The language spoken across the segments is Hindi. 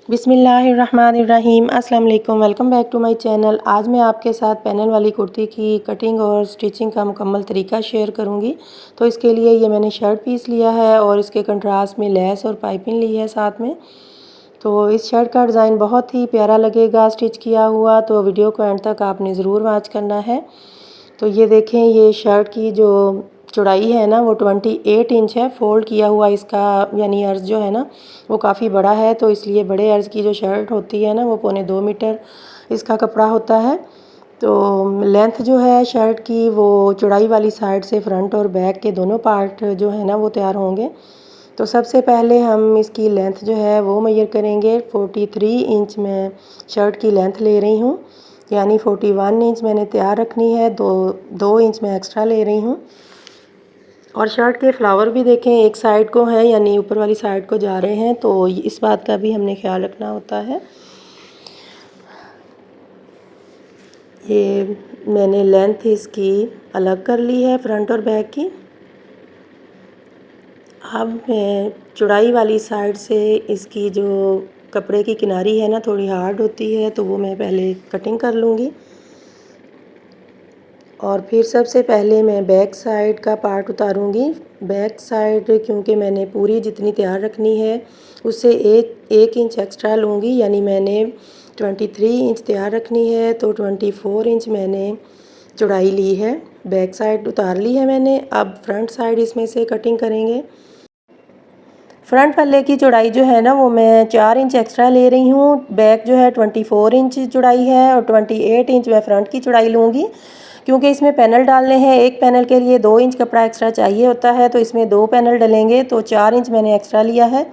बिस्मिल्लाहिर्रहमानिर्रहीम। अस्सलाम वालेकुम, welcome back to my channel. आज मैं आपके साथ पैनल वाली कुर्ती की कटिंग और स्टिचिंग का मुकम्मल तरीका शेयर करूंगी। तो इसके लिए ये मैंने शर्ट पीस लिया है और इसके कंट्रास्ट में लेस और पाइपिंग ली है साथ में। तो इस शर्ट का डिज़ाइन बहुत ही प्यारा लगेगा स्टिच किया हुआ, तो वीडियो को एंड तक आपने ज़रूर वॉच करना है। तो ये देखें, ये शर्ट की जो चौड़ाई है ना वो 28 इंच है। फ़ोल्ड किया हुआ इसका यानी अर्ज़ जो है ना वो काफ़ी बड़ा है, तो इसलिए बड़े अर्ज़ की जो शर्ट होती है ना वो 2.25 मीटर इसका कपड़ा होता है। तो लेंथ जो है शर्ट की वो चौड़ाई वाली साइड से फ्रंट और बैक के दोनों पार्ट जो है ना वो तैयार होंगे। तो सबसे पहले हम इसकी लेंथ जो है वो मेजर करेंगे। 43 इंच मैं शर्ट की लेंथ ले रही हूँ, यानी 41 इंच मैंने तैयार रखनी है। दो इंच मैं एक्स्ट्रा ले रही हूँ। और शर्ट के फ्लावर भी देखें एक साइड को है यानी ऊपर वाली साइड को जा रहे हैं, तो इस बात का भी हमने ख्याल रखना होता है। ये मैंने लेंथ इसकी अलग कर ली है फ्रंट और बैक की। अब मैं चौड़ाई वाली साइड से इसकी जो कपड़े की किनारी है ना थोड़ी हार्ड होती है, तो वो मैं पहले कटिंग कर लूँगी। और फिर सबसे पहले मैं बैक साइड का पार्ट उतारूँगी। बैक साइड क्योंकि मैंने पूरी जितनी तैयार रखनी है उससे एक इंच एक्स्ट्रा लूँगी, यानी मैंने 23 इंच तैयार रखनी है, तो 24 इंच मैंने चौड़ाई ली है। बैक साइड उतार ली है मैंने। अब फ्रंट साइड इसमें से कटिंग करेंगे। फ्रंट पल्ले की चौड़ाई जो है ना वो मैं 4 इंच एक्स्ट्रा ले रही हूँ। बैक जो है 24 इंच चौड़ाई है और 28 इंच मैं फ्रंट की चौड़ाई लूँगी, क्योंकि इसमें पैनल डालने हैं। एक पैनल के लिए 2 इंच कपड़ा एक्स्ट्रा चाहिए होता है, तो इसमें 2 पैनल डलेंगे, तो 4 इंच मैंने एक्स्ट्रा लिया है।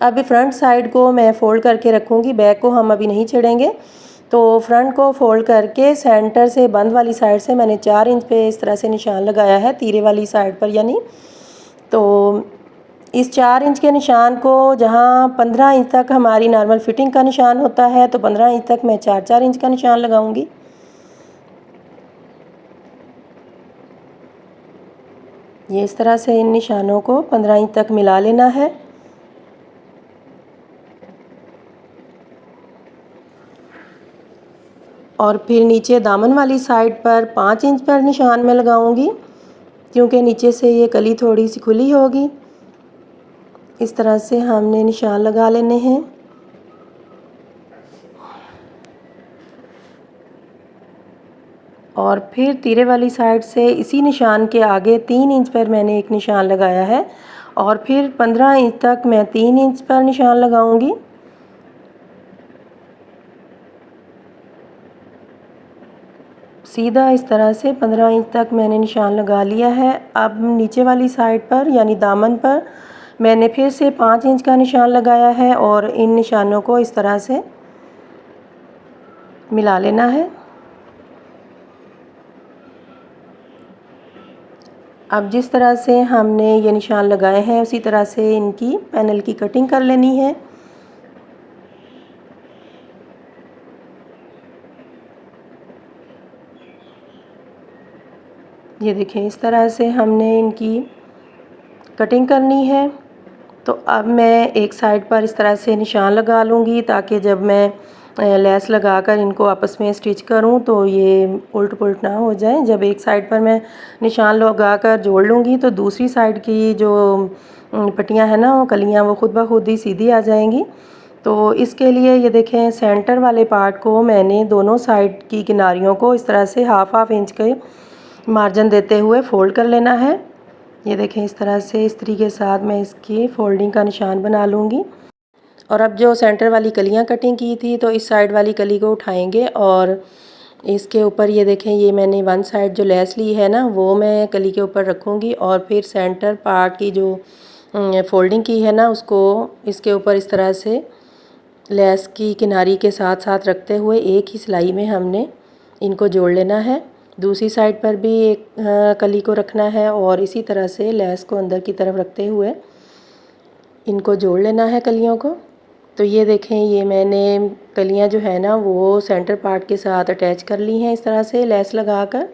अब फ्रंट साइड को मैं फ़ोल्ड करके रखूँगी, बैक को हम अभी नहीं छेड़ेंगे। तो फ्रंट को फ़ोल्ड करके सेंटर से बंद वाली साइड से मैंने 4 इंच पे इस तरह से निशान लगाया है, तीरे वाली साइड पर यानी। तो इस 4 इंच के निशान को जहाँ 15 इंच तक हमारी नॉर्मल फिटिंग का निशान होता है, तो 15 इंच तक मैं 4-4 इंच का निशान लगाऊंगी। ये इस तरह से इन निशानों को 15 इंच तक मिला लेना है। और फिर नीचे दामन वाली साइड पर 5 इंच पर निशान में लगाऊंगी, क्योंकि नीचे से ये कली थोड़ी सी खुली होगी। इस तरह से हमने निशान लगा लेने हैं। और फिर तीरे वाली साइड से इसी निशान के आगे 3 इंच पर मैंने एक निशान लगाया है, और फिर 15 इंच तक मैं 3 इंच पर निशान लगाऊंगी। सीधा इस तरह से 15 इंच तक मैंने निशान लगा लिया है। अब नीचे वाली साइड पर यानी दामन पर मैंने फिर से 5 इंच का निशान लगाया है और इन निशानों को इस तरह से मिला लेना है। अब जिस तरह से हमने ये निशान लगाए हैं उसी तरह से इनकी पैनल की कटिंग कर लेनी है। ये देखें, इस तरह से हमने इनकी कटिंग करनी है। तो अब मैं एक साइड पर इस तरह से निशान लगा लूँगी, ताकि जब मैं लेस लगाकर इनको आपस में स्टिच करूँ तो ये उल्ट पुल्ट ना हो जाए। जब एक साइड पर मैं निशान लगाकर जोड़ लूँगी तो दूसरी साइड की जो पट्टियाँ हैं ना वो कलियाँ वो खुद ब खुद ही सीधी आ जाएंगी। तो इसके लिए ये देखें, सेंटर वाले पार्ट को मैंने दोनों साइड की किनारियों को इस तरह से हाफ इंच के मार्जिन देते हुए फ़ोल्ड कर लेना है। ये देखें, इस तरह से इस तरीके के साथ मैं इसकी फ़ोल्डिंग का निशान बना लूँगी। और अब जो सेंटर वाली कलियाँ कटिंग की थी तो इस साइड वाली कली को उठाएंगे और इसके ऊपर ये देखें, ये मैंने वन साइड जो लेस ली है ना वो मैं कली के ऊपर रखूँगी, और फिर सेंटर पार्ट की जो फोल्डिंग की है ना उसको इसके ऊपर इस तरह से लेस की किनारी के साथ साथ रखते हुए एक ही सिलाई में हमने इनको जोड़ लेना है। दूसरी साइड पर भी एक कली को रखना है और इसी तरह से लेस को अंदर की तरफ रखते हुए इनको जोड़ लेना है कलियों को। तो ये देखें, ये मैंने कलियां जो है ना वो सेंटर पार्ट के साथ अटैच कर ली हैं इस तरह से लेस लगाकर।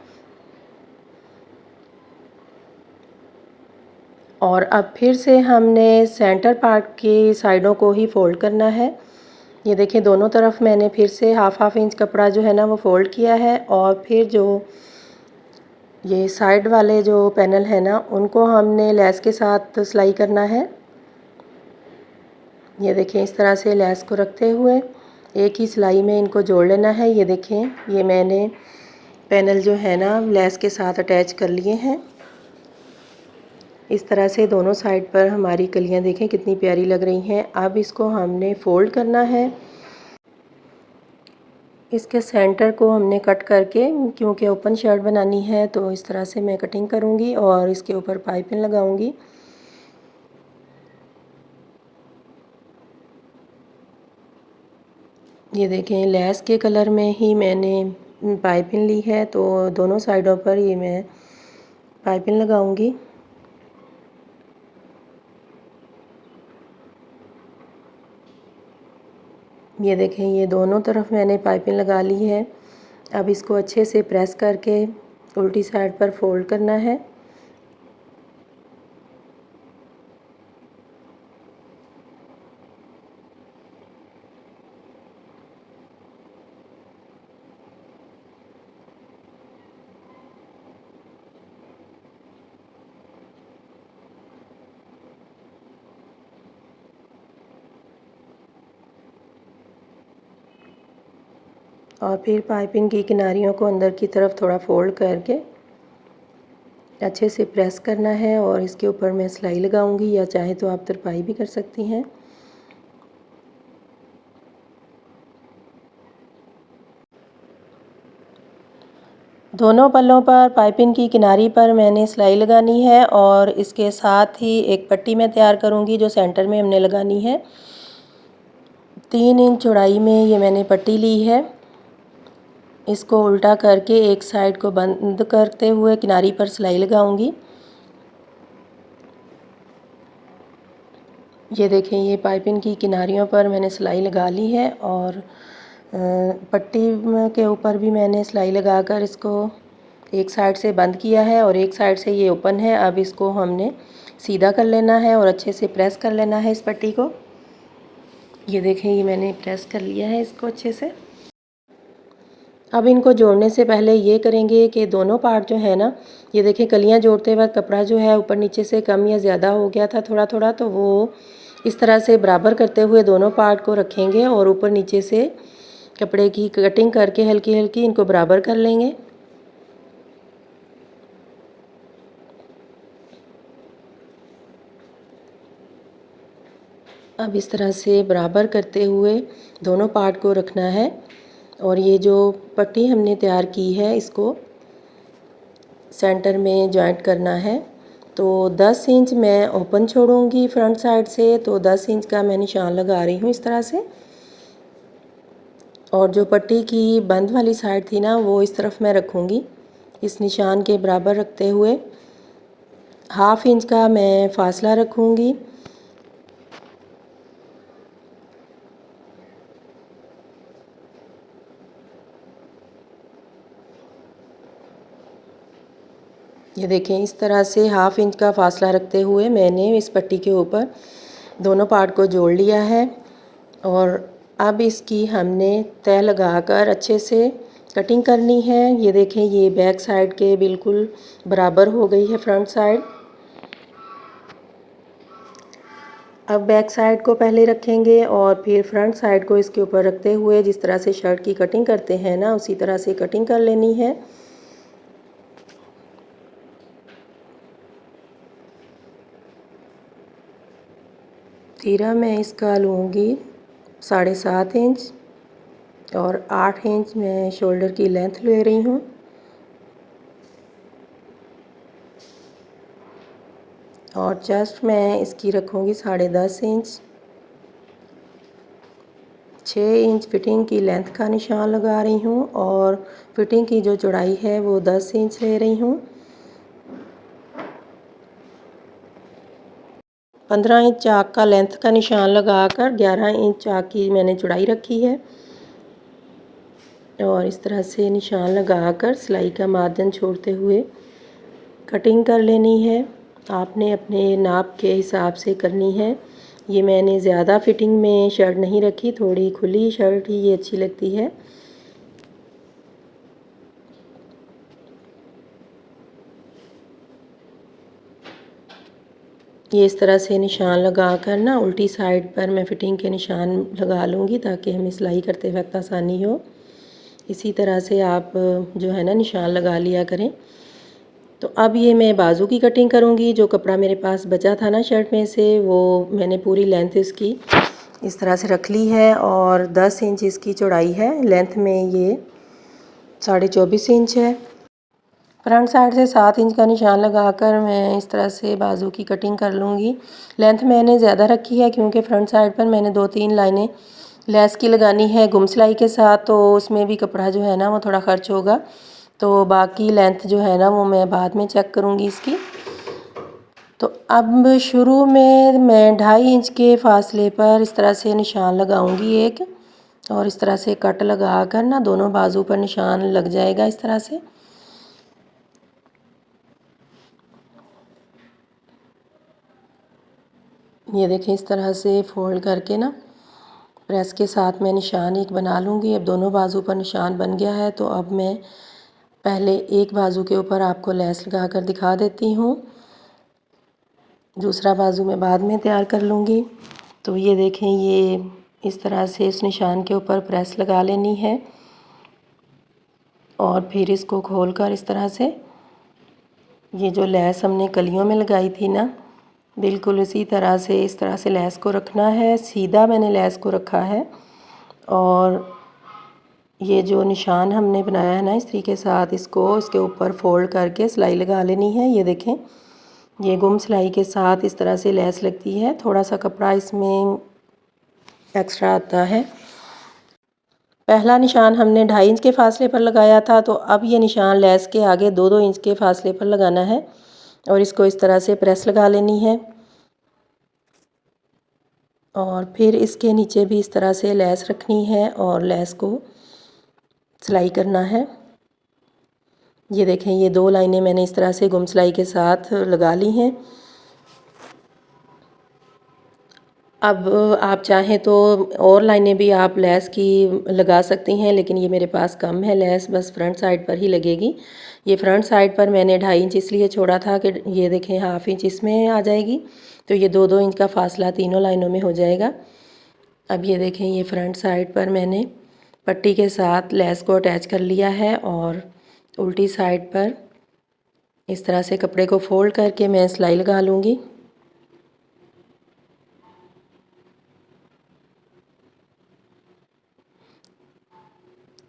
और अब फिर से हमने सेंटर पार्ट की साइडों को ही फोल्ड करना है। ये देखिए दोनों तरफ मैंने फिर से हाफ इंच कपड़ा जो है ना वो फ़ोल्ड किया है और फिर जो ये साइड वाले जो पैनल है ना उनको हमने लेस के साथ सिलाई करना है। ये देखें इस तरह से लेस को रखते हुए एक ही सिलाई में इनको जोड़ लेना है। ये देखें ये मैंने पैनल जो है ना लेस के साथ अटैच कर लिए हैं। इस तरह से दोनों साइड पर हमारी कलियां देखें कितनी प्यारी लग रही हैं। अब इसको हमने फ़ोल्ड करना है। इसके सेंटर को हमने कट करके, क्योंकि ओपन शर्ट बनानी है तो इस तरह से मैं कटिंग करूँगी और इसके ऊपर पाइपिंग लगाऊँगी। ये देखें लेस के कलर में ही मैंने पाइपिंग ली है, तो दोनों साइडों पर ये मैं पाइपिंग लगाऊंगी। ये देखें ये दोनों तरफ मैंने पाइपिंग लगा ली है। अब इसको अच्छे से प्रेस करके उल्टी साइड पर फोल्ड करना है। और फिर पाइपिंग की किनारियों को अंदर की तरफ थोड़ा फोल्ड करके अच्छे से प्रेस करना है और इसके ऊपर मैं सिलाई लगाऊंगी, या चाहे तो आप तरपाई भी कर सकती हैं। दोनों पल्लों पर पाइपिंग की किनारी पर मैंने सिलाई लगानी है और इसके साथ ही एक पट्टी मैं तैयार करूंगी जो सेंटर में हमने लगानी है। 3 इंच चौड़ाई में ये मैंने पट्टी ली है। इसको उल्टा करके एक साइड को बंद करते हुए किनारी पर सिलाई लगाऊंगी। ये देखें ये पाइपिंग की किनारियों पर मैंने सिलाई लगा ली है और पट्टी के ऊपर भी मैंने सिलाई लगाकर इसको एक साइड से बंद किया है और एक साइड से ये ओपन है। अब इसको हमने सीधा कर लेना है और अच्छे से प्रेस कर लेना है इस पट्टी को। ये देखें ये मैंने प्रेस कर लिया है इसको अच्छे से। अब इनको जोड़ने से पहले ये करेंगे कि दोनों पार्ट जो है ना, ये देखें कलियां जोड़ते वक्त कपड़ा जो है ऊपर नीचे से कम या ज़्यादा हो गया था थोड़ा थोड़ा, तो वो इस तरह से बराबर करते हुए दोनों पार्ट को रखेंगे और ऊपर नीचे से कपड़े की कटिंग करके हल्की हल्की इनको बराबर कर लेंगे। अब इस तरह से बराबर करते हुए दोनों पार्ट को रखना है और ये जो पट्टी हमने तैयार की है इसको सेंटर में जॉइंट करना है। तो 10 इंच मैं ओपन छोड़ूंगी फ्रंट साइड से, तो 10 इंच का मैं निशान लगा रही हूँ इस तरह से। और जो पट्टी की बंद वाली साइड थी ना वो इस तरफ मैं रखूँगी, इस निशान के बराबर रखते हुए हाफ इंच का मैं फासला रखूँगी। ये देखें इस तरह से हाफ इंच का फासला रखते हुए मैंने इस पट्टी के ऊपर दोनों पार्ट को जोड़ लिया है और अब इसकी हमने तह लगाकर अच्छे से कटिंग करनी है। ये देखें ये बैक साइड के बिल्कुल बराबर हो गई है फ्रंट साइड। अब बैक साइड को पहले रखेंगे और फिर फ्रंट साइड को इसके ऊपर रखते हुए जिस तरह से शर्ट की कटिंग करते हैं ना उसी तरह से कटिंग कर लेनी है। तीरा मैं इसका लूँगी 7.5 इंच और 8 इंच मैं शोल्डर की लेंथ ले रही हूँ। और चेस्ट मैं इसकी रखूँगी 10.5 इंच। 6 इंच फिटिंग की लेंथ का निशान लगा रही हूँ और फिटिंग की जो चौड़ाई है वो 10 इंच ले रही हूँ। 15 इंच चाक का लेंथ का निशान लगाकर 11 इंच चाक की मैंने चौड़ाई रखी है और इस तरह से निशान लगाकर सिलाई का मार्जिन छोड़ते हुए कटिंग कर लेनी है। आपने अपने नाप के हिसाब से करनी है। ये मैंने ज़्यादा फिटिंग में शर्ट नहीं रखी, थोड़ी खुली शर्ट ही ये अच्छी लगती है। ये इस तरह से निशान लगा कर ना उल्टी साइड पर मैं फ़िटिंग के निशान लगा लूँगी ताकि हमें सिलाई करते वक्त आसानी हो। इसी तरह से आप जो है ना निशान लगा लिया करें। तो अब ये मैं बाजू की कटिंग करूँगी। जो कपड़ा मेरे पास बचा था ना शर्ट में से, वो मैंने पूरी लेंथ इसकी इस तरह से रख ली है और 10 इंच इसकी चौड़ाई है। लेंथ में ये 24.5 इंच है। फ्रंट साइड से 7 इंच का निशान लगाकर मैं इस तरह से बाजू की कटिंग कर लूँगी। लेंथ मैंने ज़्यादा रखी है क्योंकि फ्रंट साइड पर मैंने 2-3 लाइनें लेस की लगानी है गुम सिलाई के साथ, तो उसमें भी कपड़ा जो है ना वो थोड़ा खर्च होगा। तो बाकी लेंथ जो है ना वो मैं बाद में चेक करूँगी इसकी। तो अब शुरू में मैं 2.5 इंच के फासले पर इस तरह से निशान लगाऊंगी एक, और इस तरह से कट लगा कर ना दोनों बाजू पर निशान लग जाएगा इस तरह से। ये देखें, इस तरह से फोल्ड करके ना प्रेस के साथ मैं निशान एक बना लूँगी। अब दोनों बाजू पर निशान बन गया है, तो अब मैं पहले एक बाजू के ऊपर आपको लेस लगा कर दिखा देती हूँ, दूसरा बाजू मैं बाद में तैयार कर लूँगी। तो ये देखें, ये इस तरह से इस निशान के ऊपर प्रेस लगा लेनी है और फिर इसको खोलकर इस तरह से ये जो लेस हमने कलियों में लगाई थी ना, बिल्कुल इसी तरह से इस तरह से लेस को रखना है। सीधा मैंने लेस को रखा है और ये जो निशान हमने बनाया है ना इस्त्री के साथ, इसको इसके ऊपर फोल्ड करके सिलाई लगा लेनी है। ये देखें, ये गुम सिलाई के साथ इस तरह से लेस लगती है। थोड़ा सा कपड़ा इसमें एक्स्ट्रा आता है। पहला निशान हमने 2.5 इंच के फासले पर लगाया था, तो अब ये निशान लेस के आगे 2-2 इंच के फासले पर लगाना है और इसको इस तरह से प्रेस लगा लेनी है और फिर इसके नीचे भी इस तरह से लेस रखनी है और लेस को सिलाई करना है। ये देखें, ये 2 लाइनें मैंने इस तरह से गुम सिलाई के साथ लगा ली हैं। अब आप चाहें तो और लाइनें भी आप लेस की लगा सकती हैं, लेकिन ये मेरे पास कम है लेस, बस फ्रंट साइड पर ही लगेगी। ये फ्रंट साइड पर मैंने 2.5 इंच इसलिए छोड़ा था कि ये देखें 1/2 इंच इसमें आ जाएगी, तो ये 2-2 इंच का फासला तीनों लाइनों में हो जाएगा। अब ये देखें, ये फ्रंट साइड पर मैंने पट्टी के साथ लेस को अटैच कर लिया है और उल्टी साइड पर इस तरह से कपड़े को फोल्ड करके मैं सिलाई लगा लूँगी।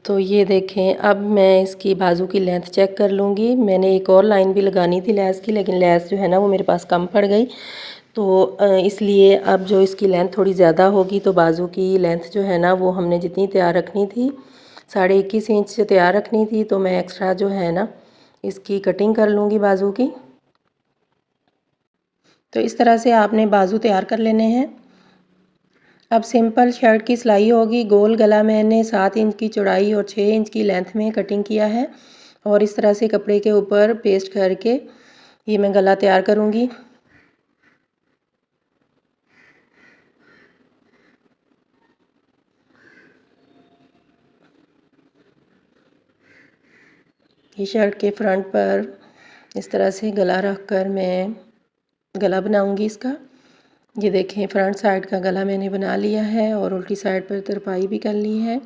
तो ये देखें, अब मैं इसकी बाजू की लेंथ चेक कर लूँगी। मैंने एक और लाइन भी लगानी थी लेस की, लेकिन लेस जो है ना वो मेरे पास कम पड़ गई, तो इसलिए अब जो इसकी लेंथ थोड़ी ज़्यादा होगी, तो बाजू की लेंथ जो है ना वो हमने जितनी तैयार रखनी थी 21.5 इंच से तैयार रखनी थी, तो मैं एक्स्ट्रा जो है ना इसकी कटिंग कर लूँगी बाजू की। तो इस तरह से आपने बाजू तैयार कर लेने हैं। अब सिंपल शर्ट की सिलाई होगी। गोल गला मैंने 7 इंच की चौड़ाई और 6 इंच की लेंथ में कटिंग किया है और इस तरह से कपड़े के ऊपर पेस्ट करके ये मैं गला तैयार करूँगी। ये शर्ट के फ्रंट पर इस तरह से गला रख कर मैं गला बनाऊँगी इसका। ये देखें, फ्रंट साइड का गला मैंने बना लिया है और उल्टी साइड पर तरपाई भी कर ली है।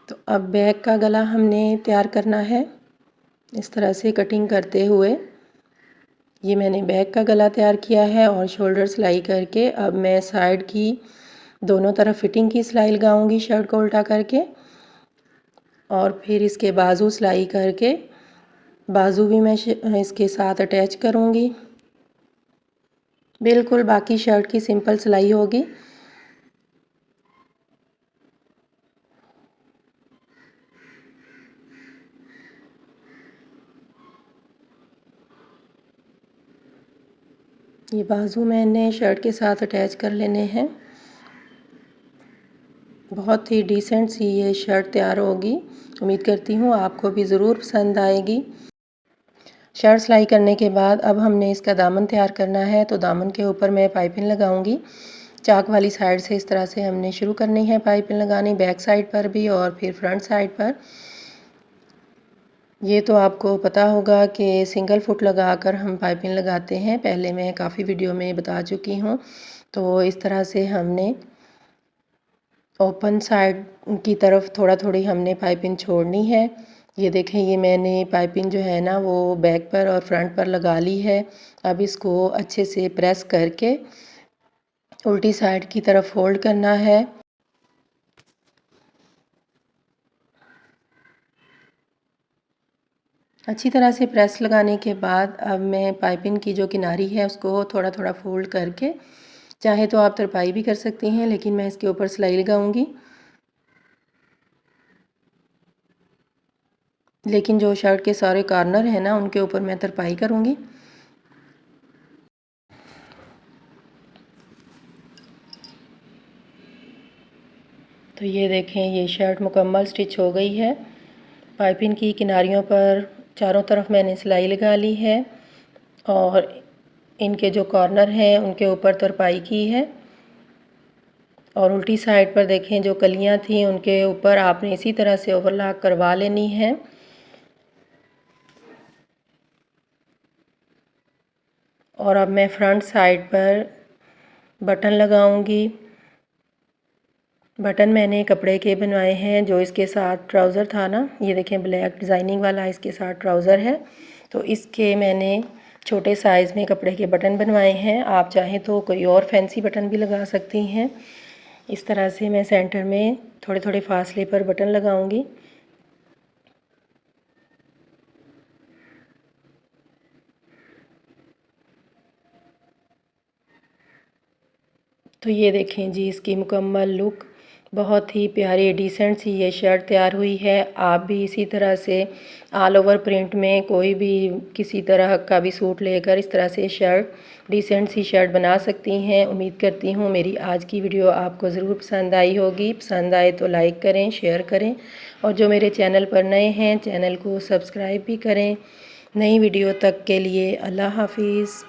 तो अब बैक का गला हमने तैयार करना है इस तरह से कटिंग करते हुए। ये मैंने बैक का गला तैयार किया है और शोल्डर सिलाई करके अब मैं साइड की दोनों तरफ फिटिंग की सिलाई लगाऊंगी शर्ट को उल्टा करके, और फिर इसके बाजू सिलाई करके बाजू भी मैं इसके साथ अटैच करूंगी। बिल्कुल बाकी शर्ट की सिंपल सिलाई होगी। ये बाजू मैंने शर्ट के साथ अटैच कर लेने हैं। बहुत ही डिसेंट सी ये शर्ट तैयार होगी। उम्मीद करती हूँ आपको भी ज़रूर पसंद आएगी। शर्ट सिलाई करने के बाद अब हमने इसका दामन तैयार करना है, तो दामन के ऊपर मैं पाइपिंग लगाऊंगी। चाक वाली साइड से इस तरह से हमने शुरू करनी है पाइपिंग लगानी, बैक साइड पर भी और फिर फ्रंट साइड पर। ये तो आपको पता होगा कि सिंगल फुट लगाकर हम पाइपिंग लगाते हैं, पहले मैं काफ़ी वीडियो में बता चुकी हूँ। तो इस तरह से हमने ओपन साइड की तरफ थोड़ी हमने पाइपिंग छोड़नी है। ये देखें, ये मैंने पाइपिंग जो है ना वो बैक पर और फ्रंट पर लगा ली है। अब इसको अच्छे से प्रेस करके उल्टी साइड की तरफ फोल्ड करना है। अच्छी तरह से प्रेस लगाने के बाद अब मैं पाइपिंग की जो किनारी है उसको थोड़ा थोड़ा फोल्ड करके, चाहे तो आप तरपाई भी कर सकती हैं, लेकिन मैं इसके ऊपर सिलाई लगाऊंगी। लेकिन जो शर्ट के सारे कॉर्नर हैं ना उनके ऊपर मैं तरपाई करूंगी। तो ये देखें, ये शर्ट मुकम्मल स्टिच हो गई है। पाइपिंग की किनारियों पर चारों तरफ मैंने सिलाई लगा ली है और इनके जो कॉर्नर हैं उनके ऊपर तरपाई की है। और उल्टी साइड पर देखें, जो कलियां थी उनके ऊपर आपने इसी तरह से ओवरलॉक करवा लेनी है। और अब मैं फ्रंट साइड पर बटन लगाऊंगी। बटन मैंने कपड़े के बनवाए हैं, जो इसके साथ ट्राउज़र था ना, ये देखें ब्लैक डिज़ाइनिंग वाला इसके साथ ट्राउज़र है। तो इसके मैंने छोटे साइज़ में कपड़े के बटन बनवाए हैं। आप चाहें तो कोई और फैंसी बटन भी लगा सकती हैं। इस तरह से मैं सेंटर में थोड़े थोड़े फासले पर बटन लगाऊंगी। तो ये देखें जी, इसकी मुकम्मल लुक बहुत ही प्यारी डिसेंट सी ये शर्ट तैयार हुई है। आप भी इसी तरह से ऑल ओवर प्रिंट में कोई भी किसी तरह का भी सूट लेकर इस तरह से शर्ट, डिसेंट सी शर्ट बना सकती हैं। उम्मीद करती हूँ मेरी आज की वीडियो आपको ज़रूर पसंद आई होगी। पसंद आए तो लाइक करें, शेयर करें और जो मेरे चैनल पर नए हैं चैनल को सब्सक्राइब भी करें। नई वीडियो तक के लिए अल्लाह हाफिज़।